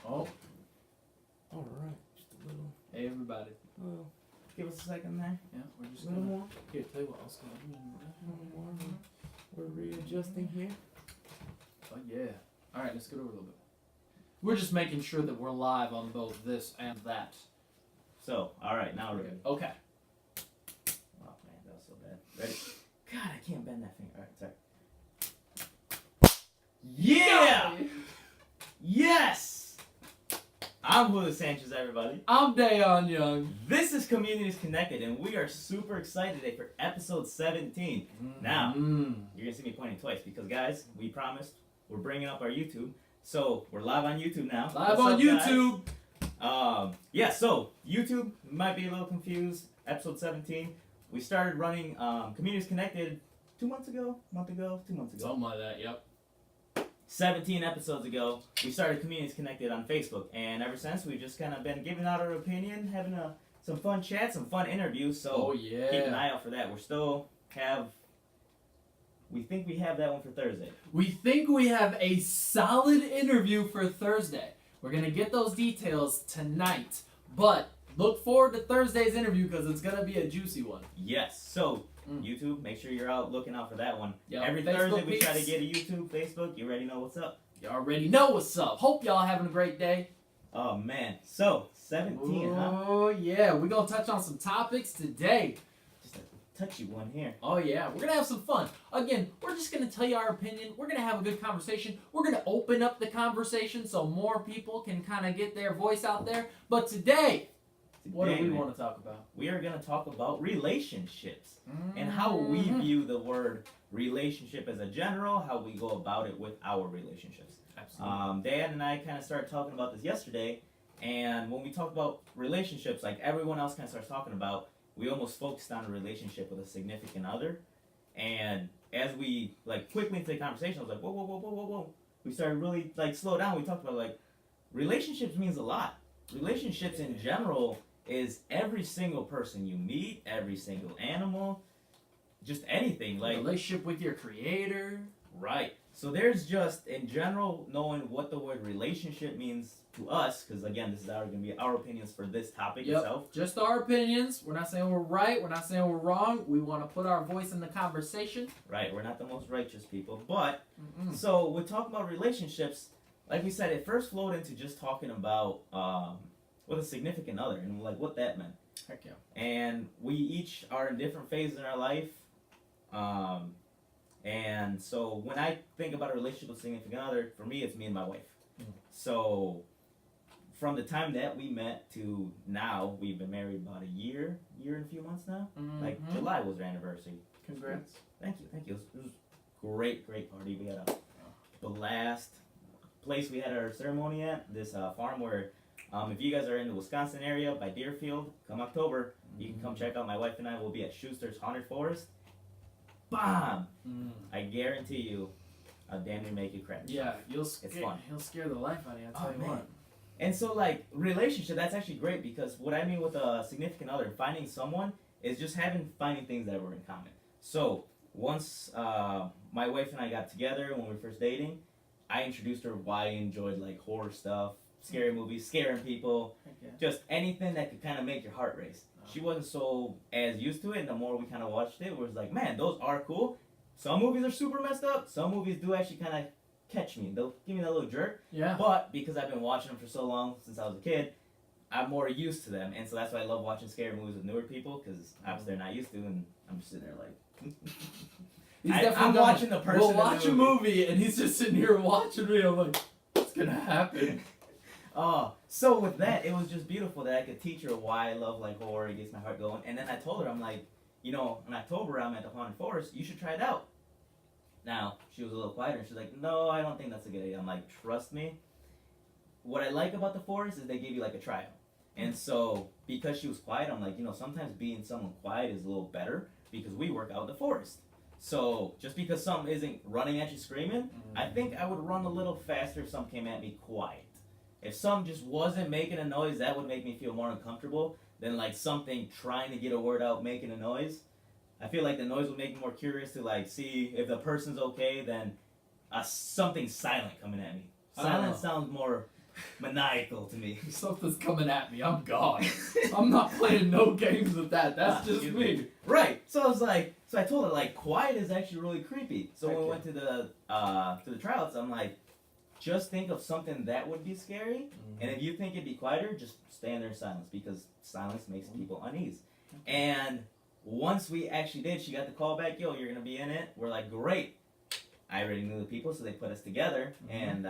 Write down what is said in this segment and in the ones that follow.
Oh. All right. Just a little. Hey, everybody. Well, give us a second there. Yeah, we're just a little more. Here, tell you what, I'll start. A little more. We're readjusting here. Oh, yeah. All right, let's get over a little bit. We're just making sure that we're live on both this and that. So, all right, now we're ready. Okay. Oh man, that was so bad. Ready? God, I can't bend that finger. All right, sorry. Yeah! Yes! I'm Julio Sanchez, everybody. I'm Dayon Young. This is Communities Connected, and we are super excited today for episode 17. Now, you're going to see me pointing twice because, guys, we promised we're bringing up our YouTube. So, we're live on YouTube now. Live on YouTube. So, YouTube, might be a little confused. Episode 17. We started running Communities Connected 2 months ago? Month ago? 2 months ago. Something like that, yep. 17 episodes ago, we started Communities Connected on Facebook, and ever since, we've just kind of been giving out our opinion, having some fun chats, some fun interviews, so keep an eye out for that. We think we have that one for Thursday. We think we have a solid interview for Thursday. We're going to get those details tonight, but look forward to Thursday's interview because it's going to be a juicy one. Yes, so YouTube, make sure you're out looking out for that one. Yep. Every Facebook Thursday we peeps. try to get a YouTube, Facebook, you already know what's up. You already know what's up. Hope y'all having a great day. Oh man, so 17, huh? Oh yeah, we're going to touch on some topics today. Just a touchy one here. Oh yeah, we're going to have some fun. Again, we're just going to tell you our opinion. We're going to have a good conversation. We're going to open up the conversation so more people can kind of get their voice out there. But today, what do we want to talk about? We are going to talk about relationships and how we view the word relationship as a general, how we go about it with our relationships. Absolutely. Dan and I kind of started talking about this yesterday, and when we talk about relationships, like everyone else kind of starts talking about, we almost focused on a relationship with a significant other. And as we quickly into the conversation, I was like, whoa. We started really slow down. We talked about relationships means a lot. Relationships in general is every single person you meet, every single animal, just anything. Relationship with your creator. Right. So there's just, in general, knowing what the word relationship means to us, because again, this is going to be our opinions for this topic itself. Just our opinions. We're not saying we're right. We're not saying we're wrong. We want to put our voice in the conversation. Right. We're not the most righteous people. But, so we talk about relationships, like we said, it first flowed into just talking about with a significant other and what that meant. Heck yeah. And we each are in different phases in our life. And so when I think about a relationship with a significant other, for me, it's me and my wife. So from the time that we met to now, we've been married about a year and a few months now. July was our anniversary. Congrats. Thank you. It was great party. We had a blast. Place we had our ceremony at, this farm where, if you guys are in the Wisconsin area by Deerfield, come October, you can come check out. My wife and I will be at Schuster's Haunted Forest. Bomb! I guarantee you, I'll damn near make you cry. Yeah, it's fun. He'll scare the life out of you, I'll tell you what. And so, relationship, that's actually great because what I mean with a significant other, finding someone, is just finding things that were in common. So, once my wife and I got together when we were first dating, I introduced her why I enjoyed horror stuff, scary movies, scaring people, just anything that could kind of make your heart race. She wasn't so as used to it, and the more we kind of watched it, it was like, man, those are cool. Some movies are super messed up. Some movies do actually kind of catch me. They'll give me that little jerk. Yeah. But because I've been watching them for so long, since I was a kid, I'm more used to them. And so that's why I love watching scary movies with newer people, because obviously they're not used to, and I'm just sitting there I'm watching the person. We'll watch a movie, and he's just sitting here watching me. I'm like, what's going to happen? So with that, it was just beautiful that I could teach her why I love horror. It gets my heart going. And then I told her, I'm like, in October I'm at the Haunted Forest. You should try it out. Now, she was a little quieter. She's like, no, I don't think that's a good idea. I'm like, trust me. What I like about the forest is they give you a trial. And so because she was quiet, I'm like, sometimes being someone quiet is a little better because we work out in the forest. So just because something isn't running at you screaming, I think I would run a little faster if something came at me quiet. If something just wasn't making a noise, that would make me feel more uncomfortable than something trying to get a word out making a noise. I feel like the noise would make me more curious to see if the person's okay than something silent coming at me. Silence sounds more maniacal to me. Something's coming at me. I'm gone. I'm not playing no games with that. That's Nah, just you- me. Right. So I was like, so I told her like, quiet is actually really creepy. So when we Heck went to the tryouts, I'm like, just think of something that would be scary, and if you think it'd be quieter, just stand there in silence because silence makes people uneasy. And once we actually did, she got the call back, yo, you're gonna be in it. We're like, great. I already knew the people, so they put us together, and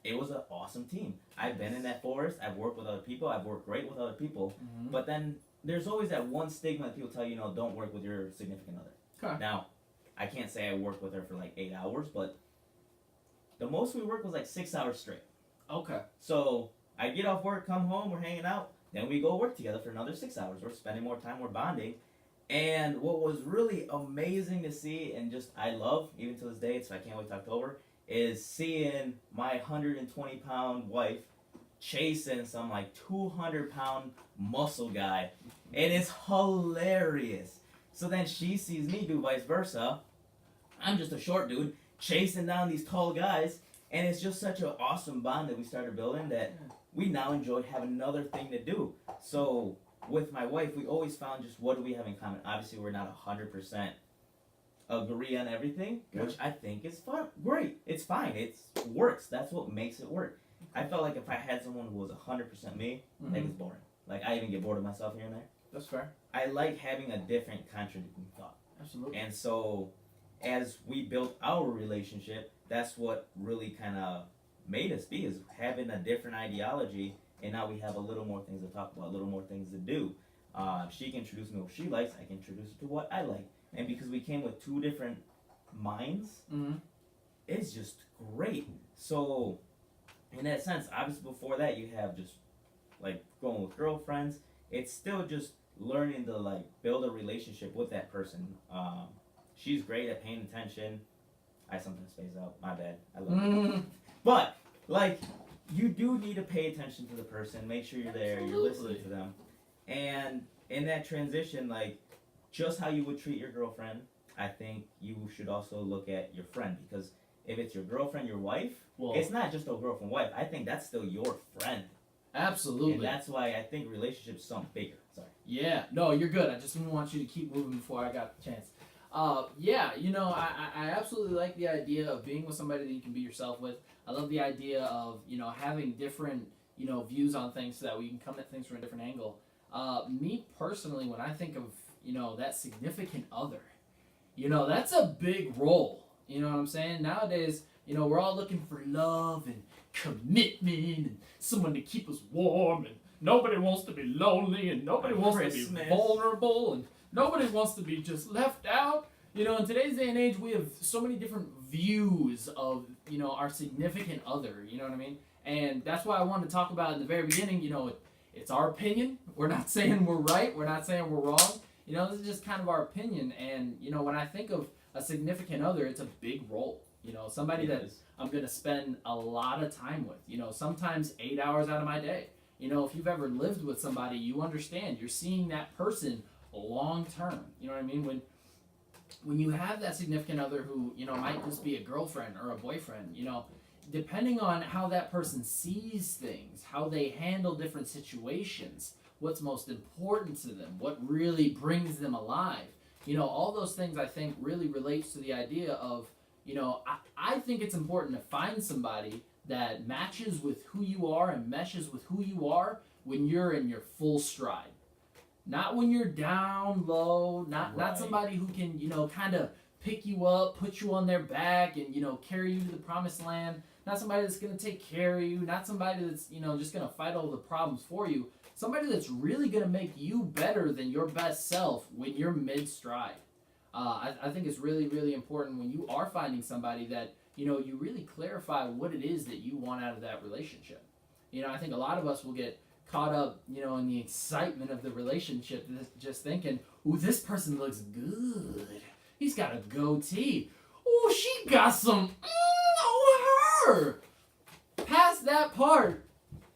it was an awesome team. I've been in that forest. I've worked with other people. I've worked great with other people. Mhm. But then there's always that one stigma that people tell you, don't work with your significant other. Okay. Now, I can't say I worked with her for like 8 hours, but the most we worked was like 6 hours straight. Okay. So I get off work, come home, we're hanging out, then we go work together for another 6 hours. We're spending more time, we're bonding. And what was really amazing to see, and just I love, even to this day, so I can't wait to October, is seeing my 120-pound wife chasing some like 200-pound muscle guy. And it's hilarious. So then she sees me do vice versa. I'm just a short dude chasing down these tall guys. And it's just such an awesome bond that we started building that we now enjoy having another thing to do. So with my wife, we always found just what do we have in common. Obviously, we're not 100% agree on everything, which I think is fun. Great. It's fine. It works. That's what makes it work. I felt like if I had someone who was 100% me, like it's boring. Like I even get bored of myself here and there. That's fair. I like having a different contradicting thought. Absolutely. And so as we built our relationship, that's what really kind of made us be, is having a different ideology, and now we have a little more things to talk about, a little more things to do. She can introduce me to what she likes, I can introduce her to what I like. And because we came with two different minds, it's just great. So in that sense, obviously before that you have just like going with girlfriends. It's still just learning to like build a relationship with that person. She's great at paying attention. I sometimes phase out. My bad. I love it. But like, you do need to pay attention to the person. Make sure you're there. You're listening to them. And in that transition, like, just how you would treat your girlfriend, I think you should also look at your friend, because if it's your girlfriend, your wife, Well, it's not just a girlfriend, wife. I think that's still your friend. absolutely. And that's why I think relationships are something bigger. Sorry. Yeah, no, you're good. I just didn't want you to keep moving before I got the chance. Yeah, I absolutely like the idea of being with somebody that you can be yourself with. I love the idea of, having different, views on things so that we can come at things from a different angle. Me personally, when I think of, that significant other, that's a big role. You know what I'm saying? Nowadays, we're all looking for love and commitment and someone to keep us warm, and nobody wants to be lonely, and nobody wants to be Christmas. vulnerable, and nobody wants to be just left out. In today's day and age, we have so many different views of, our significant other, you know what I mean? And that's why I wanted to talk about in the very beginning, it's our opinion. We're not saying we're right. We're not saying we're wrong. This is just kind of our opinion. And, when I think of a significant other, it's a big role. Somebody that I'm going to spend a lot of time with, sometimes 8 hours out of my day. If you've ever lived with somebody, you understand. You're seeing that person long term. You know what I mean? When you have that significant other who, might just be a girlfriend or a boyfriend, depending on how that person sees things, how they handle different situations, what's most important to them, what really brings them alive, all those things I think really relates to the idea of, I think it's important to find somebody that matches with who you are and meshes with who you are when you're in your full stride. Not when you're down low, not Right. somebody who can, kind of pick you up, put you on their back, and, carry you to the promised land. Not somebody that's going to take care of you. Not somebody that's, just going to fight all the problems for you. Somebody that's really going to make you better than your best self when you're mid-stride. I think it's really, really important when you are finding somebody that, you really clarify what it is that you want out of that relationship. I think a lot of us will get caught up, in the excitement of the relationship, just thinking, ooh, this person looks good. He's got a goatee. Ooh, she got some, her. Past that part,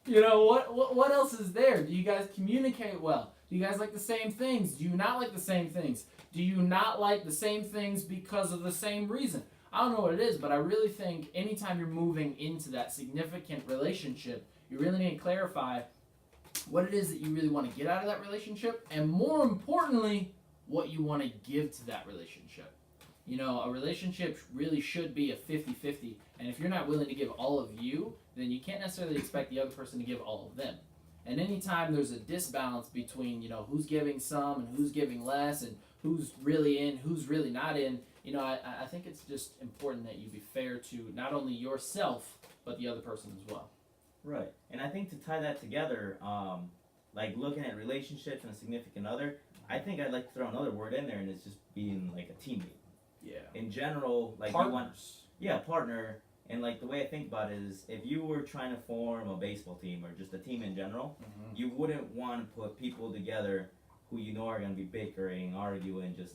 what else is there? Do you guys communicate well? Do you guys like the same things? Do you not like the same things? Do you not like the same things because of the same reason? I don't know what it is, but I really think anytime you're moving into that significant relationship, You really need to clarify what it is that you really want to get out of that relationship, and more importantly, what you want to give to that relationship. You know, a relationship really should be a 50-50, and if you're not willing to give all of you, then you can't necessarily expect the other person to give all of them. And anytime there's a disbalance between, you know, who's giving some and who's giving less and who's really in, who's really not in, you know, I think it's just important that you be fair to not only yourself, but the other person as well. Right. And I think to tie that together, like looking at relationships and a significant other, I think I'd like to throw another word in there, and it's just being like a teammate. Yeah. In general, like Partners. you want, yeah, partner. And like the way I think about it is, if you were trying to form a baseball team or just a team in general, you wouldn't want to put people together who you know are going to be bickering, arguing, just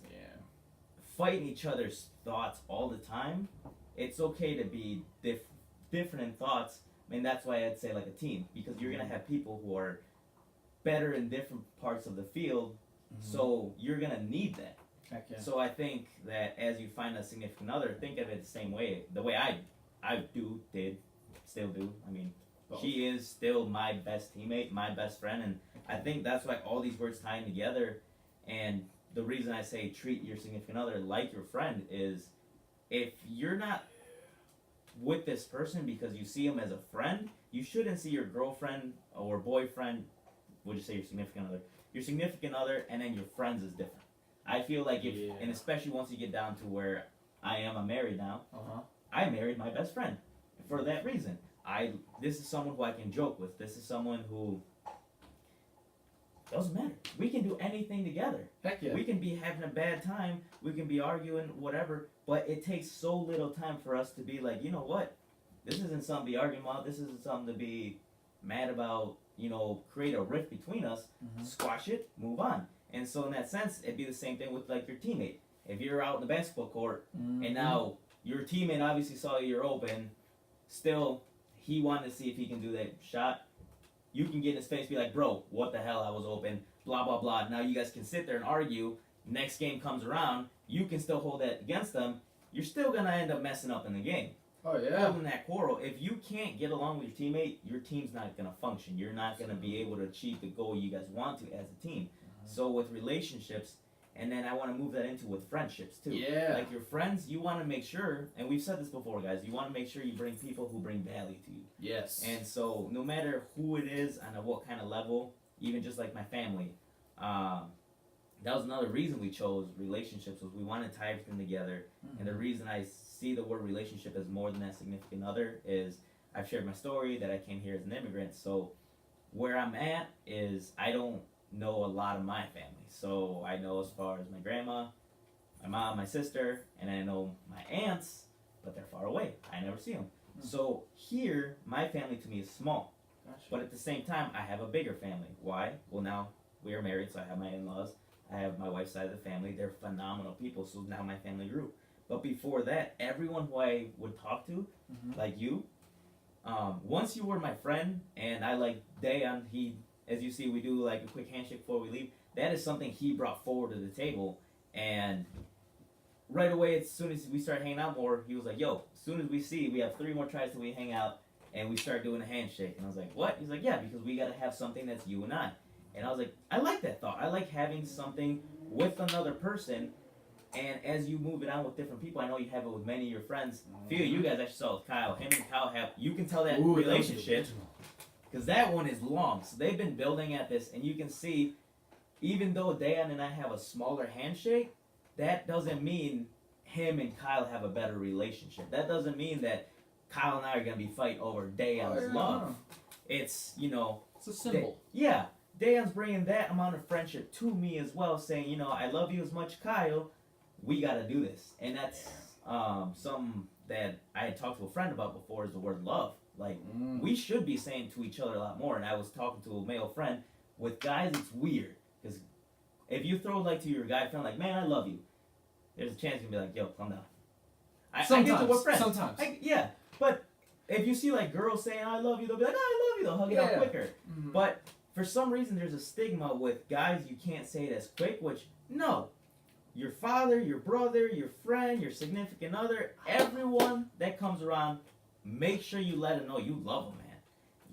fighting each other's thoughts all the time. It's okay to be different in thoughts. I mean, that's why I'd say like a team, because you're going to have people who are better in different parts of the field, so you're going to need that. Heck yeah. So I think that as you find a significant other, think of it the same way, the way I still do. I mean, Both. she is still my best teammate, my best friend, and I think that's why all these words tying together. And the reason I say treat your significant other like your friend is, if you're not with this person because you see him as a friend, you shouldn't see your girlfriend or boyfriend, would you say your significant other? Your significant other and then your friends is different. I feel like if, and especially once you get down to where I'm married now, I married my best friend for that reason. This is someone who I can joke with. This is someone who doesn't matter. We can do anything together. Heck yeah. We can be having a bad time. We can be arguing, whatever. But it takes so little time for us to be like, you know what? This isn't something to be arguing about. This isn't something to be mad about. You know, create a rift between us. Squash it. Move on. And so in that sense, it'd be the same thing with like your teammate. If you're out in the basketball court and now your teammate obviously saw you're open, still he wanted to see if he can do that shot. You can get in his face, be like, bro, what the hell, I was open, blah, blah, blah. Now you guys can sit there and argue. Next game comes around, you can still hold that against them. You're still going to end up messing up in the game. Oh, yeah. Holding that quarrel, if you can't get along with your teammate, your team's not going to function. You're not going to be able to achieve the goal you guys want to as a team. So with relationships, and then I want to move that into with friendships too. Yeah. Like your friends, you want to make sure, and we've said this before, guys, you want to make sure you bring people who bring value to you. Yes. And so no matter who it is and at what kind of level, even just like my family, that was another reason we chose relationships, was we want to tie everything together. And the reason I see the word relationship as more than that significant other is I've shared my story that I came here as an immigrant. So where I'm at is I don't know a lot of my family. So I know as far as my grandma, my mom, my sister, and I know my aunts, but they're far away. I never see them. So here, my family to me is small. Gotcha. But at the same time, I have a bigger family. Why? Well, now we are married, so I have my in-laws. I have my wife's side of the family. They're phenomenal people, so now my family grew. But before that, everyone who I would talk to, like you, once you were my friend, and I like Dayan, as you see, we do like a quick handshake before we leave. That is something he brought forward to the table. And right away, as soon as we started hanging out more, he was like, yo, as soon as we have 3 more tries till we hang out, and we start doing a handshake. And I was like, what? He's like, yeah, because we got to have something that's you and I. And I was like, I like that thought. I like having something with another person. And as you move it on with different people, I know you have it with many of your friends. A few of you guys actually saw with Kyle. Him and Kyle have, you can tell that relationship. Because that one is long. So they've been building at this, and you can see, even though Dayan and I have a smaller handshake, that doesn't mean him and Kyle have a better relationship. That doesn't mean that Kyle and I are going to be fighting over Dayan's love. It's, it's a symbol. Dayan's bringing that amount of friendship to me as well, saying, I love you as much, Kyle. We got to do this. And that's something that I had talked to a friend about before, is the word love. Like, we should be saying to each other a lot more. And I was talking to a male friend. With guys, it's weird. Because if you throw, like, to your guy friend, like, man, I love you, there's a chance you can be like, yo, calm down. I get to what friends. Sometimes. But if you see, like, girls saying, I love you, they'll be like, I love you. They'll hug it out quicker. But for some reason, there's a stigma with guys, you can't say it as quick, which, no. Your father, your brother, your friend, your significant other, everyone that comes around, make sure you let them know you love them, man.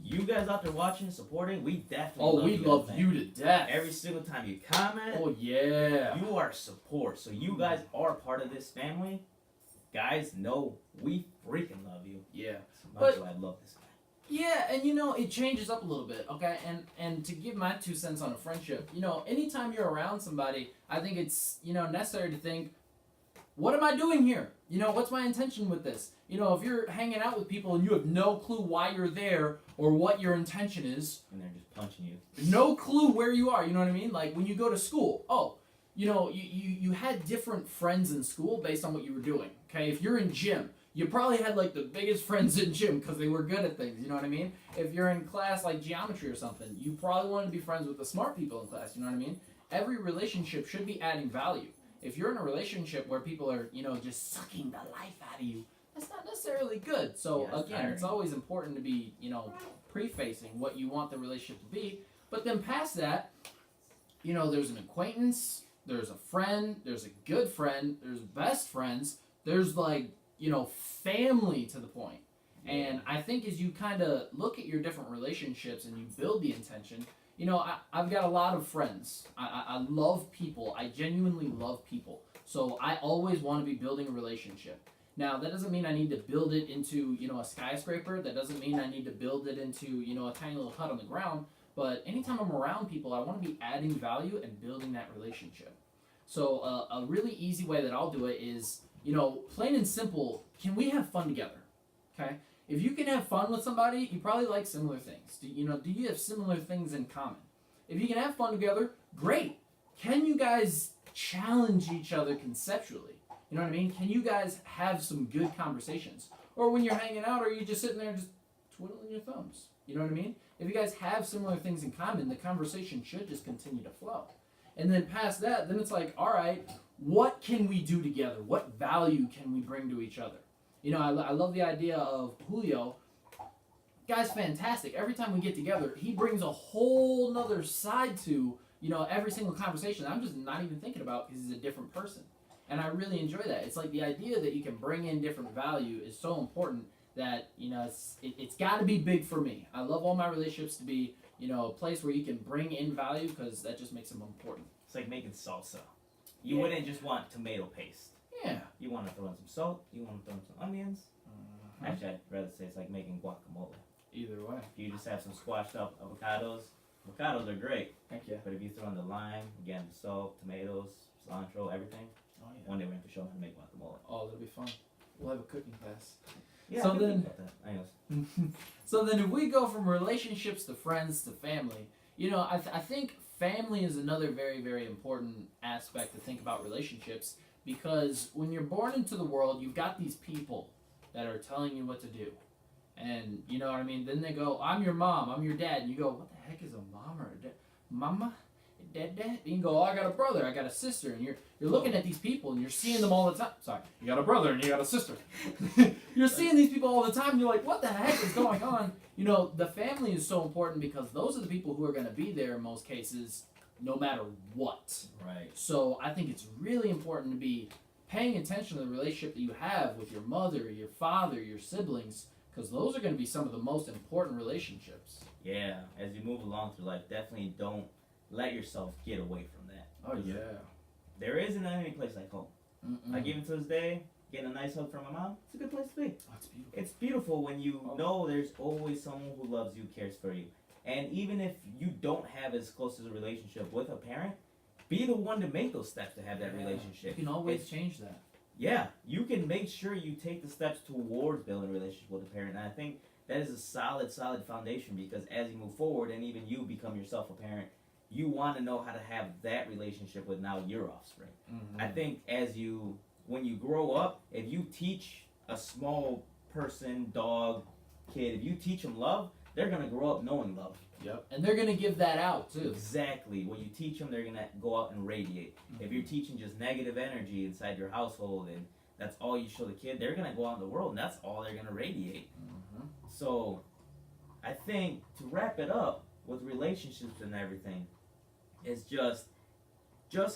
you guys out there watching, supporting, we definitely Oh, love we you guys, love man. you to death. Every single time you comment, Oh yeah. you are support. So you guys are part of this family. Guys, know we freaking love you. Yeah. So much But- do I love this guy. Yeah, and it changes up a little bit, okay? And to give my 2 cents on a friendship, anytime you're around somebody, I think it's, necessary to think, what am I doing here? What's my intention with this? If you're hanging out with people and you have no clue why you're there or what your intention is, And they're just punching you. no clue where you are, you know what I mean? Like when you go to school, you had different friends in school based on what you were doing, okay? If you're in gym, you probably had like the biggest friends in gym because they were good at things, you know what I mean? If you're in class like geometry or something, you probably want to be friends with the smart people in class, you know what I mean? Every relationship should be adding value. If you're in a relationship where people are, just sucking the life out of you, that's not necessarily good. So Yeah, it's again, it's tiring. always important to be, prefacing what you want the relationship to be. But then past that, there's an acquaintance, there's a friend, there's a good friend, there's best friends, there's like, family to the point. And I think as you kind of look at your different relationships and you build the intention, I've got a lot of friends. I love people. I genuinely love people. So I always want to be building a relationship. Now, that doesn't mean I need to build it into, a skyscraper. That doesn't mean I need to build it into, a tiny little hut on the ground. But anytime I'm around people, I want to be adding value and building that relationship. So a really easy way that I'll do it is, plain and simple, can we have fun together? Okay? If you can have fun with somebody, you probably like similar things. Do you have similar things in common? If you can have fun together, great. Can you guys challenge each other conceptually? You know what I mean? Can you guys have some good conversations? Or when you're hanging out, or you just sitting there just twiddling your thumbs? You know what I mean? If you guys have similar things in common, the conversation should just continue to flow. And then past that, then it's like, all right, what can we do together? What value can we bring to each other? I love the idea of Julio. Guy's fantastic. Every time we get together, he brings a whole nother side to, every single conversation I'm just not even thinking about because he's a different person. And I really enjoy that. It's like the idea that you can bring in different value is so important that, it's got to be big for me. I love all my relationships to be, a place where you can bring in value because that just makes them important. It's like making salsa. You Yeah. wouldn't just want tomato paste. Yeah. You want to throw in some salt. You want to throw in some onions. Actually, I'd rather say it's like making guacamole. Either way. If you just have some squashed up avocados are great. Heck yeah. But if you throw in the lime, again, the salt, tomatoes, cilantro, everything, Oh, yeah. one day we're going to show them how to make guacamole. Oh, that'll be fun. We'll have a cooking class. Yeah, So I could then- think about that. Anyways, So then if we go from relationships to friends to family, I think family is another very, very important aspect to think about relationships because when you're born into the world, you've got these people that are telling you what to do. And you know what I mean? Then they go, I'm your mom, I'm your dad. And you go, what the heck is a mom or a dad? Mama? Dad? And you go, oh, I got a brother, I got a sister. And you're looking at these people and you're seeing them all the time. Sorry, you got a brother and you got a sister. You're seeing these people all the time and you're like, what the heck is going on? The family is so important because those are the people who are going to be there in most cases no matter what. right. So I think it's really important to be paying attention to the relationship that you have with your mother, your father, your siblings, because those are going to be some of the most important relationships. Yeah, as you move along through life, definitely don't let yourself get away from that. Oh, yeah. There isn't any place like home. Like even to this day, getting a nice hug from my mom, it's a good place to be. That's beautiful. It's beautiful when you Oh. know there's always someone who loves you, cares for you. And even if you don't have as close as a relationship with a parent, be the one to make those steps to have that You relationship. can always It's- change that. Yeah, you can make sure you take the steps towards building a relationship with a parent. And I think that is a solid foundation because as you move forward and even you become yourself a parent, you want to know how to have that relationship with now your offspring. I think when you grow up, if you teach a small person, dog, kid, if you teach them love, they're going to grow up knowing love. Yep. And they're going to give that out, too. Exactly. When you teach them, they're going to go out and radiate. If you're teaching just negative energy inside your household and that's all you show the kid, they're going to go out in the world and that's all they're going to radiate. So I think to wrap it up with relationships and everything is just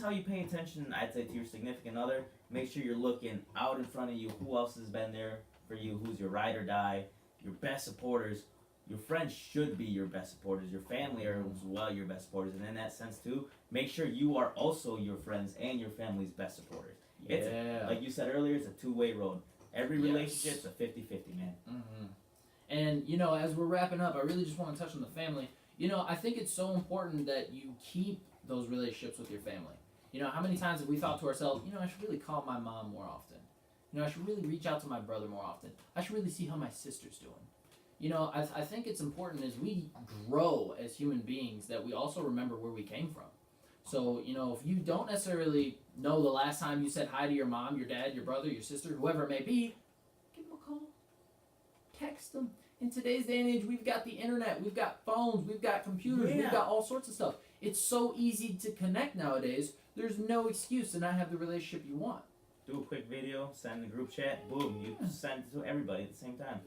how you pay attention, I'd say, to your significant other. Make sure you're looking out in front of you. Who else has been there for you? Who's your ride or die? Your best supporters. your friends should be your best supporters. Your family are as well your best supporters. And in that sense too, make sure you are also your friends and your family's best supporters. It's like you said earlier, it's a two-way road. Every relationship's a 50-50, man. Mm-hmm. And you know, as we're wrapping up, I really just want to touch on the family. You know, I think it's so important that you keep those relationships with your family. You know, how many times have we thought to ourselves, you know, I should really call my mom more often. You know, I should really reach out to my brother more often. I should really see how my sister's doing. You know, I think it's important as we grow as human beings that we also remember where we came from. So, you know, if you don't necessarily know the last time you said hi to your mom, your dad, your brother, your sister, whoever it may be, give them a call. Text them. In today's day and age, we've got the internet, we've got phones, we've got computers, we've got all sorts of stuff. It's so easy to connect nowadays. There's no excuse to not have the relationship you want. Do a quick video, send the group chat, boom, you send it to everybody at the same time.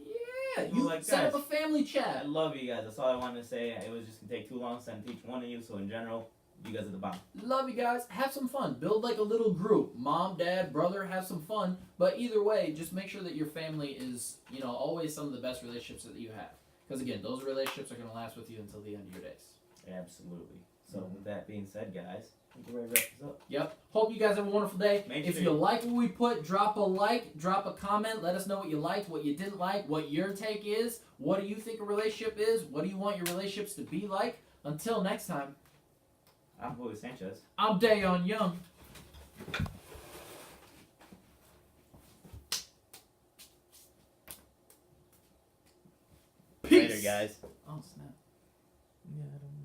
Yeah, you like, set guys, up a family I chat. love you guys. That's all I wanted to say. It was just gonna take too long to send to each one of you. So in general, you guys are the bomb. Love you guys. Have some fun. Build like a little group. Mom, dad, brother, have some fun. But either way, just make sure that your family is, you know, always some of the best relationships that you have. Because again, those relationships are going to last with you until the end of your days. Absolutely. So with that being said, guys, we're ready to wrap this up. Yep. Hope you guys have a wonderful day. Make If sure you like what we put, drop a like, drop a comment. Let us know what you liked, what you didn't like, what your take is. What do you think a relationship is? What do you want your relationships to be like? Until next time, I'm Julio Sanchez. I'm Dayon Young. Peace. Later, guys. Oh, snap. Yeah, I don't know.